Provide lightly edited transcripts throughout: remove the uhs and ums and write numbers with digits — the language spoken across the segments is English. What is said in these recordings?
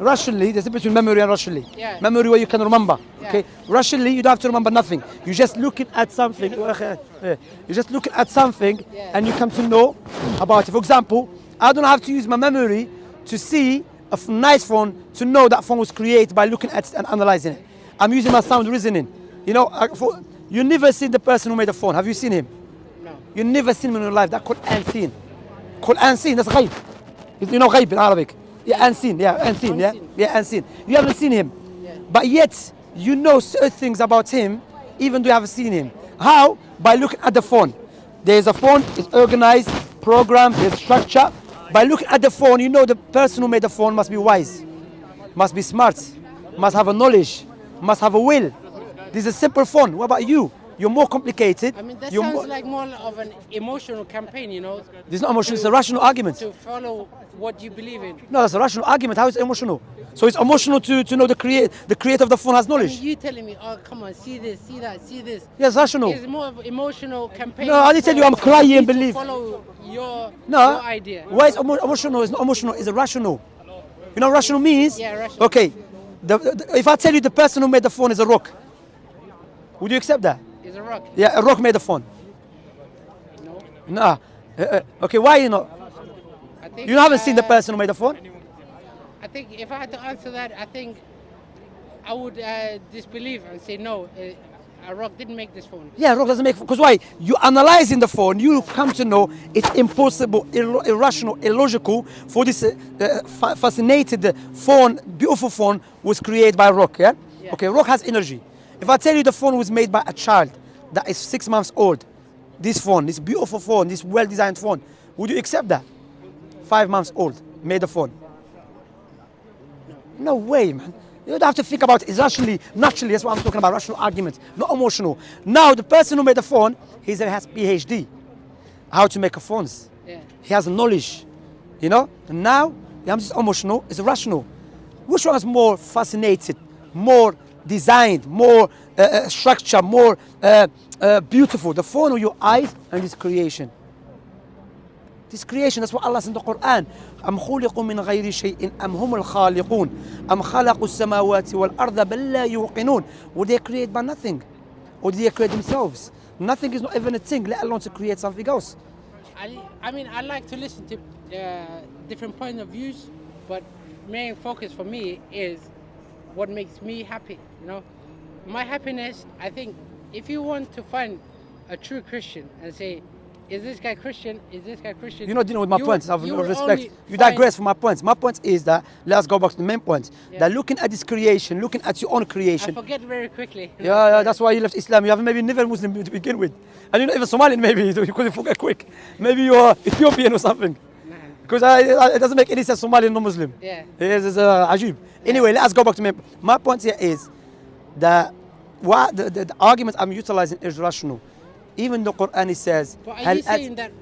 rationally, there's a difference between memory and rationally. Yeah. Memory where you can remember. Yeah. Okay. Rationally, you don't have to remember nothing. You're just looking at something. You're just looking at something, Yeah. and you come to know about it. For example, I don't have to use my memory to see a nice phone to know that phone was created by looking at it and analyzing it. I'm using my sound reasoning. You know, you never seen the person who made the phone. Have you seen him? No. You never seen him in your life. That's called unseen. Called unseen. That's ghaib. You know ghaib in Arabic. Yeah, unseen. Yeah, unseen. Yeah, yeah, unseen. You haven't seen him, Yeah. but yet you know certain things about him, even though you haven't seen him. How? By looking at the phone. There's a phone. It's organized, programmed. There's structure. By looking at the phone, you know the person who made the phone must be wise, must be smart, must have a knowledge, must have a will. This is a simple phone. What about you? You're more complicated. I mean, that You're sounds like more of an emotional campaign, you know, There's no emotion. It's a rational argument. to follow what you believe in. No, that's a rational argument. How is it emotional? So it's emotional to know the creator of the phone has I mean, knowledge. you telling me, oh, come on, see this, see that, see this. Yes, rational. It's more of an emotional campaign. No, I didn't tell you I'm for crying, you to believe. Follow your No. idea. Why is emotional? It's not emotional. It's irrational. You know what rational means? Yeah, rational. Okay. If I tell you the person who made the phone is a rock, would you accept that? It's a rock. Yeah, a rock made the phone. No. Nah. Okay, why you not? I think, You haven't seen the person who made the phone? I think if I had to answer that, I think I would disbelieve and say no. A rock didn't make this phone. Yeah, rock doesn't make, because why? You analyzing the phone, you come to know it's impossible, irrational, illogical for this fascinated phone, beautiful phone was created by rock, yeah? Yeah. Okay, rock has energy. If I tell you the phone was made by a child that is 6 months old, this phone, this beautiful phone, this well-designed phone, would you accept that? 5 months old, made the phone. No way, man. You don't have to think about it. It's rationally, naturally, that's what I'm talking about, rational arguments, not emotional. Now, the person who made the phone, he has PhD, how to make phones. Yeah. He has knowledge, you know? And now, I'm just emotional, it's rational. Which one is more fascinated, more designed, more structure, more beautiful? The phone or your eyes and this creation? This creation, that's what Allah says in the Quran. أم خلقوا من غير شيء أم هم الخالقون أم خلقوا السماوات والأرض بل لا يوقنون. Were they created by nothing? Or did they create themselves? Nothing is not even a thing, let alone to create something else. I mean, I like to listen to different points of views, but main focus for me is what makes me happy. You know, my happiness. I think if you want to find a true Christian and say, is this guy Christian? Is this guy Christian? You're not dealing with my points. I have no respect. You find- digress from my points. My point is that, let's go back to the main point. Yeah. That looking at this creation, looking at your own I creation. forget very quickly. Yeah, that's why you left Islam. You have maybe never Muslim to begin with. And you're not even Somalian maybe, because you forget quick. Maybe you're Ethiopian or something. Nah. Because it doesn't make any sense, Somalian, no Muslim. Yeah. It's ajib. Anyway, let's go back to my point here is that the argument I'm utilizing is rational. Even the Quran it says, But are you saying that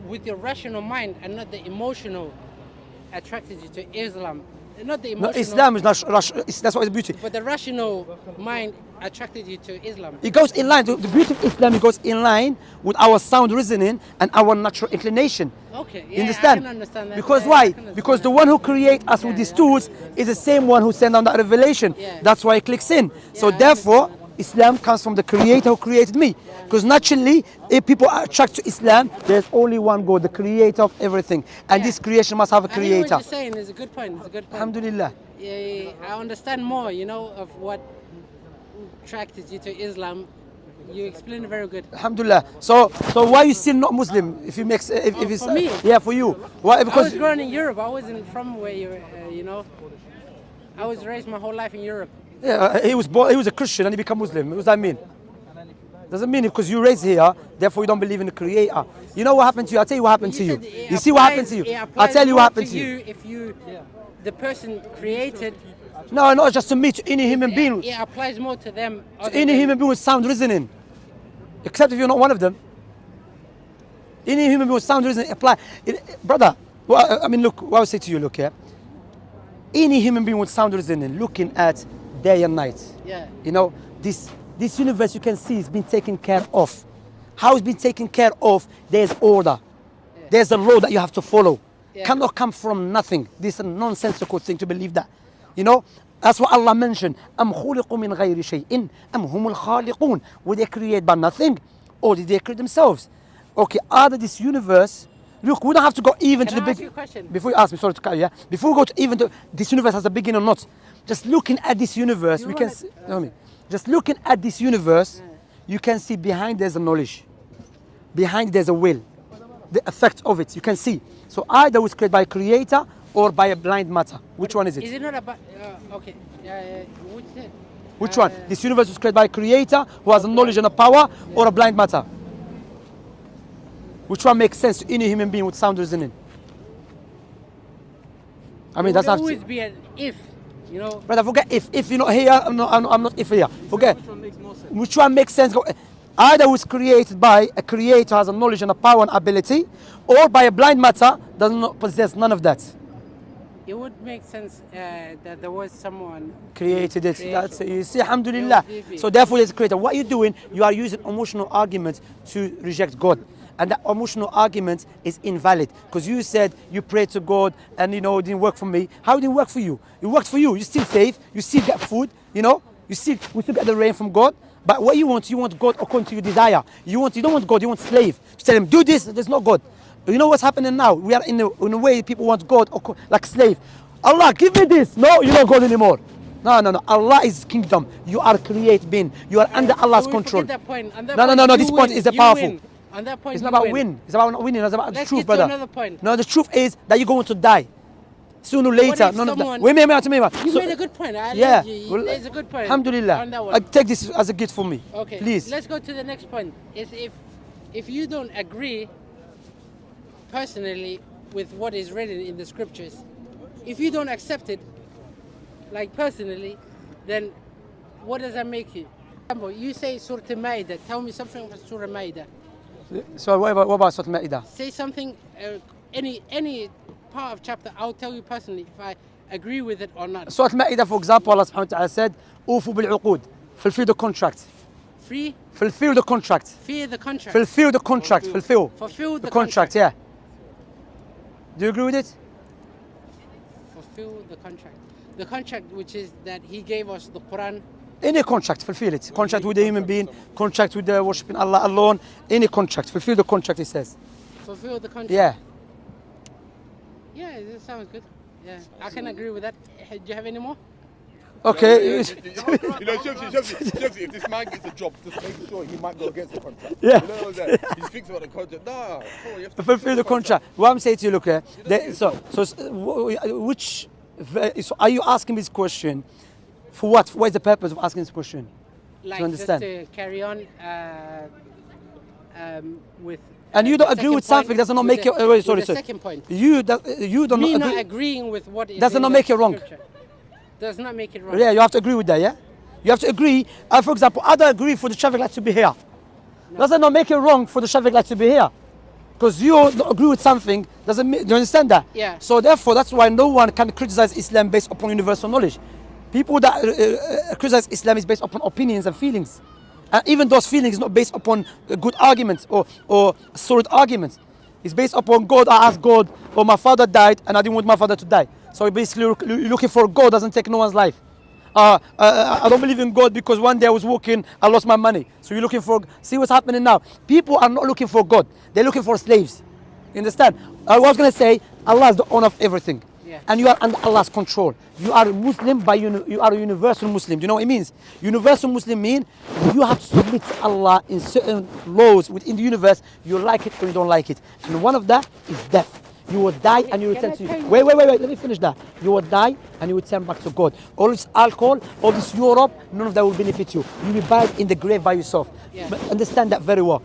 with your rational mind and not the emotional attracted you to Islam? Not the no, emotional. Islam is not rational. That's what is beauty. But the rational mind attracted you to Islam. It goes in line. The beauty of Islam, it goes in line with our sound reasoning and our natural inclination. Okay, yeah, You understand? I can understand that. Because Yeah, why? I can understand Because that. the one who creates us with Yeah, these yeah. tools is the same one who sent down that revelation. Yeah. That's why it clicks in. So I therefore, understand Islam comes from the creator who created me. Because naturally, if people are attracted to Islam, there's only one God, the creator of everything. And Yeah. this creation must have a I hear what creator. you're saying is a good point. It's a good point. Alhamdulillah. Yeah, I understand more, you know, of what attracted you to Islam. You explained it very good. Alhamdulillah. So why you still not Muslim? If you make, if it's for me? yeah, for you. Why? I Because was grown in Europe. I wasn't from where you know. I was raised my whole life in Europe. yeah, he was born, he was a Christian and he became Muslim. What does that mean? Doesn't mean because you raised here, therefore you don't believe in the Creator. You know what happened to you? I'll tell you what happened to you. said it You see what happened applies- to you? it I'll applies tell you what more happened to to you. if you, the person created. No, not just to me, to any human being. It applies more to them. To any human being with sound reasoning. Except if you're not one of them. Any human being with sound reasoning apply. Brother, well, I mean, look, what I would say to you, look here. Any human being with sound reasoning looking at day and night. Yeah. You know, this universe you can see is being taken care of. How it's been taken care of, there's order. Yeah. There's a law that you have to follow. Yeah. Cannot come from nothing. This is a nonsensical thing to believe that. You know, that's what Allah mentioned. أَمْ خُلِقُوا مِنْ غَيْرِ شَيْءٍ أَمْ هُمُ الْخَالِقُونَ. Were they create by nothing? Or did they create themselves? Okay, out of this universe, look, we don't have to go even Can to the I ask big. you a question? Before you ask me, sorry to cut you, yeah? Before we go to even to this universe has a beginning or not, just looking at this universe, You we can wanna- see, just looking at this universe, you can see behind there's a knowledge, behind there's a will, the effect of it, you can see. So either it was created by a creator or by a blind matter. Which one is it? Is it not about? Okay. Which is it? Which one? This universe was created by a creator who has a knowledge and a power, or a blind matter? Which one makes sense to any human being with sound reasoning? I mean, There that's would not. always be an if, you know. Brother, forget if you're not here, I'm not if here. Forget. Which one makes more sense? Which one makes sense? Either was created by a creator has a knowledge and a power and ability, or by a blind matter does not possess none of that. It would make sense that there was someone Created it. creation. That's it. You see, alhamdulillah. So therefore, there's a creator. What you're doing, you are using emotional arguments to reject God. And that emotional argument is invalid. Because you said you prayed to God and it didn't work for me. How did it work for you? It worked for you. You still safe. You still get food. We still get the rain from God. But what you want God according to your desire. You don't want God, you want slave. To tell him, do this, there's no God. You know what's happening now? We are in a way people want God like slave. Allah, give me this. No, you're not God anymore. No. Allah is kingdom. You are create being. You are under Allah's we control. forget that point. On that No. point, This you point win. is the You powerful. win. On that point, It's you not about win. win. It's about not winning. It's about Let's the truth, get to brother. another point. No, the truth is that you're going to die. Sooner or later. if someone- Wait, You made a good point. Yeah. It's a good point. Alhamdulillah. On that one. I take this as a gift for me. Okay. Please. Let's go to the next point. Is if you don't agree personally with what is written in the scriptures, if you don't accept it, like personally, then what does that make you? For example, you say Surah Ma'idah. Tell me something about Surah Ma'idah. So what about Surah Ma'idah? Say something, any part of chapter. I'll tell you personally if I agree with it or not. Surah Ma'idah, for example, Allah subhanahu wa ta'ala said, "Ufu bil-uqud." Fulfill the contract. Free, Fulfill the contract. fear the contract. Fulfill the contract. Fulfill Fulfill the contract. Yeah. Do you agree with it? Fulfill the contract. The contract which is that he gave us the Quran. Any contract, fulfill it. Contract with a human being, contract with the worshiping Allah alone. Any contract, fulfill the contract. He says. Fulfill the contract. Yeah. Yeah, that sounds good. Yeah, I can agree with that. Do you have any more? Okay. Shamsi, if this man gets a job, just make sure he might go against the contract. Yeah. You know what I'm saying? He speaks about the contract. Nah, come on, you have to Fulfill the contract. What I'm saying to you, look, so are you asking this question for what? What is the purpose of asking this question? Like understand. just to carry on with. And you the don't agree second with something point, does not with make the- you. Wait, with sorry, the sorry. second point. You don't Me not agree. agreeing with what is Does in not the make it wrong. scripture does not make it wrong. Yeah, you have to agree with that. Yeah, you have to agree. For example, I don't agree for the traffic light to be here. Does that not make it wrong for the traffic light to be here? Because you don't agree with something doesn't mean. Do you understand that? Yeah. So therefore, that's why no one can criticize Islam based upon universal knowledge. People that criticize Islam is based upon opinions and feelings. And even those feelings not based upon good arguments or solid arguments. It's based upon God. I asked God, or my father died and I didn't want my father to die. So basically you're looking for God doesn't take no one's life. I don't believe in God because one day I was walking, I lost my money. So you're looking for, see what's happening now. People are not looking for God. They're looking for slaves. You understand? I was going to say, Allah is the owner of everything. Yeah. And you are under Allah's control. You are a Muslim, you are a universal Muslim. Do you know what it means? Universal Muslim means you have to submit to Allah in certain laws within the universe. You like it or you don't like it. And one of that is death. You will die and you will return to you. Wait, let me finish that. You will die and you will turn back to God. All this alcohol, all this Europe, none of that will benefit you. You will be buried in the grave by yourself. Yeah. But understand that very well.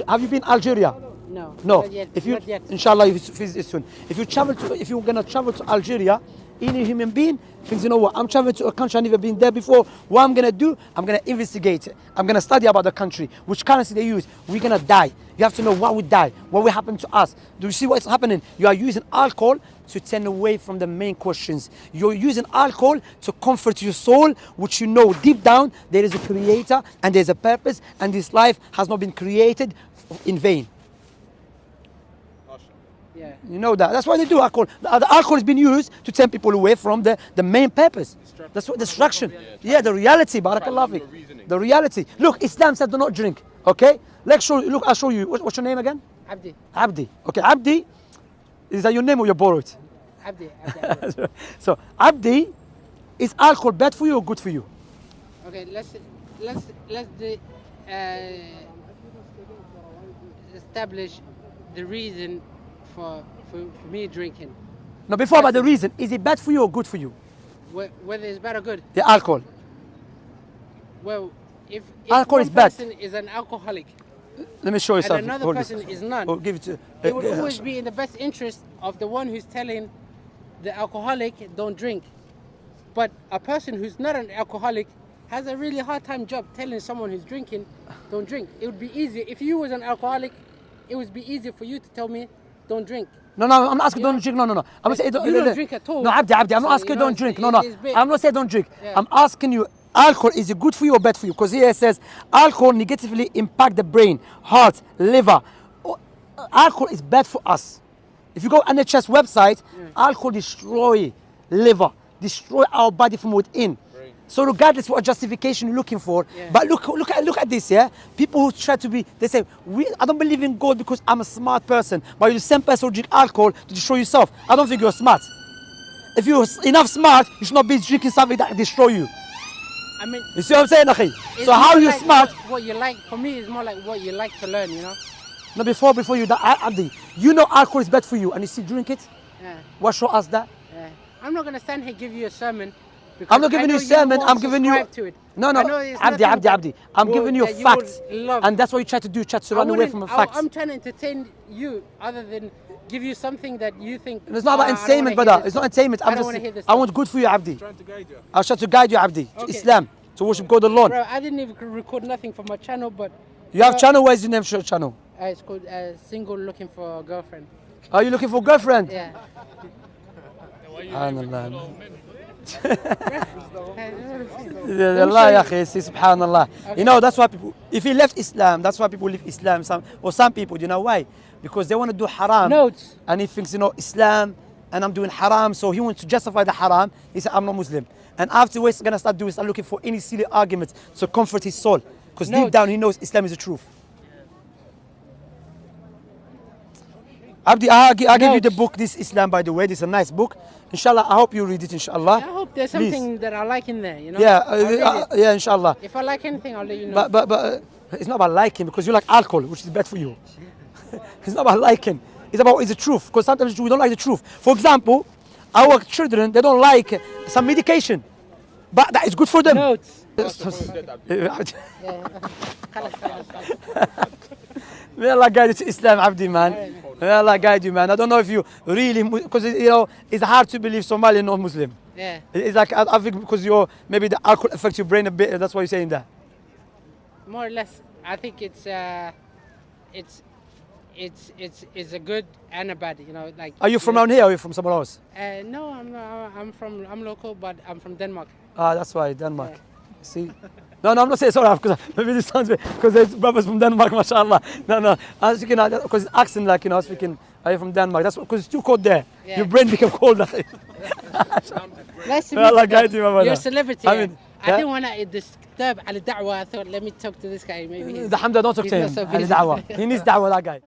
Have you been Algeria? No. No. Not yet. Oh, If you, Not yet. inshallah, you visit soon. If you're gonna travel to Algeria, any human being thinks, you know what? I'm traveling to a country I've never been there before. What I'm gonna do? I'm gonna investigate it. I'm gonna study about the country, which currency they use. We're gonna die. You have to know what would die, what will happen to us. Do you see what's happening? You are using alcohol to turn away from the main questions. You're using alcohol to comfort your soul, which you know deep down there is a creator and there's a purpose, and this life has not been created in vain. Yeah. You know that. That's why they do alcohol. The alcohol has been used to turn people away from the main purpose. That's what destruction. Yeah, the reality. Barakallah fik. The reality. Look, Islam said do not drink. Okay? Let's show you. Look, I'll show you. What's your name again? Abdi. Abdi. Okay, Abdi. Is that your name or you borrowed it? Abdi. Abdi. So, Abdi, is alcohol bad for you or good for you? Okay, let's establish the reason for me drinking. No, before about the reason, is it bad for you or good for you? Whether it's bad or good. The alcohol. Well, if Alcohol one is bad. person is an alcoholic Let me show you and something. another Hold person this. is none, Oh, give it to. it would always be in the best interest of the one who's telling the alcoholic don't drink. But a person who's not an alcoholic has a really hard time job telling someone who's drinking don't drink. It would be easier if you was an alcoholic. It would be easier for you to tell me don't drink. No, I'm not asking don't drink. No. I'm not saying You don't drink at all. No, Abdi, I'm not So, asking you know, don't drink. No. it's big. I'm not saying don't drink. Yeah. I'm asking you, alcohol, is it good for you or bad for you? Because here it says alcohol negatively impact the brain, heart, liver. Alcohol is bad for us. If you go on NHS website, alcohol destroy liver, destroy our body from within. So regardless what justification you're looking for, but look at this, yeah? People who try to be, they say, I don't believe in God because I'm a smart person, but you're the same person who drink alcohol to destroy yourself. I don't think you're smart. If you're enough smart, you should not be drinking something that destroy you. I mean, You see what I'm saying, Akhi? it's So how more you like smart? What you like for me is more like what you like to learn. You know. No, before you, Abdi, you know alcohol is bad for you and you still drink it? Yeah. What show us that? Yeah. I'm not gonna stand here and give you a sermon. Because I'm not giving I you a know sermon, won't I'm giving you... subscribe to it. No, I know it's Abdi, nothing Abdi. I'm that giving you a would fact. love. And that's what you try to do, try to run away from a fact. I'm trying to entertain you other than give you something that you think... It's not about "Ah, I don't entertainment, wanna hear brother. this It's not stuff. entertainment. I don't wanna hear this I stuff." want good for you, Abdi. Trying to guide you. I'll try to guide you, Abdi, to Okay. Islam, to worship God alone. Bro, I didn't even record nothing for my channel, but... You have channel, where's your name channel? It's called Single Looking for a Girlfriend. Are you looking for a girlfriend? Yeah. Subhanallah. Yeah, Allah, ya akhi, see, subhanallah. You know, that's why people, if he left Islam, that's why people leave Islam. Some people, you know why? Because they want to do haram. Notes. And he thinks, you know, Islam, and I'm doing haram, so he wants to justify the haram. He said, I'm not Muslim. And afterwards, he's going to start looking for any silly arguments to comfort his soul. Because deep down, he knows Islam is the truth. Abdi, I'll give you the book, this Islam, by the way. This is a nice book. Inshallah, I hope you read it, inshallah. I hope there's Please. something that I like in there, you know? Yeah, I'll read it. yeah, inshallah. If I like anything, I'll let you know. But it's not about liking, because you like alcohol, which is bad for you. It's not about liking. It's the truth, because sometimes we don't like the truth. For example, our children, they don't like some medication, but that is good for them. Notes. May Allah guide you to Islam, Abdi, man. May Allah guide you, man. I don't know if you really, because you know, it's hard to believe Somali not Muslim. Yeah. It's like, I think because maybe the alcohol affects your brain a bit, that's why you're saying that. More or less, I think it's a good and a bad, you know, like. Are you from around here or are you from somewhere else? No, I'm local, but I'm from Denmark. Ah, that's why, Denmark. See? No, I'm not saying sorry, because maybe this sounds because there's brothers from Denmark, mashallah. No, I was thinking, because it's accent, like, you know, I was thinking, are you from Denmark? That's because it's too cold there. Yeah. Your brain became cold. Nice to Well, Allah meet guide you. you, my brother. You're a celebrity. I I mean, didn't want to disturb Al Da'wah. I thought, let me talk to this guy. Maybe The Hamda, don't talk he's to not him. so Ali busy. Da'wah. He needs da'wah, that guy.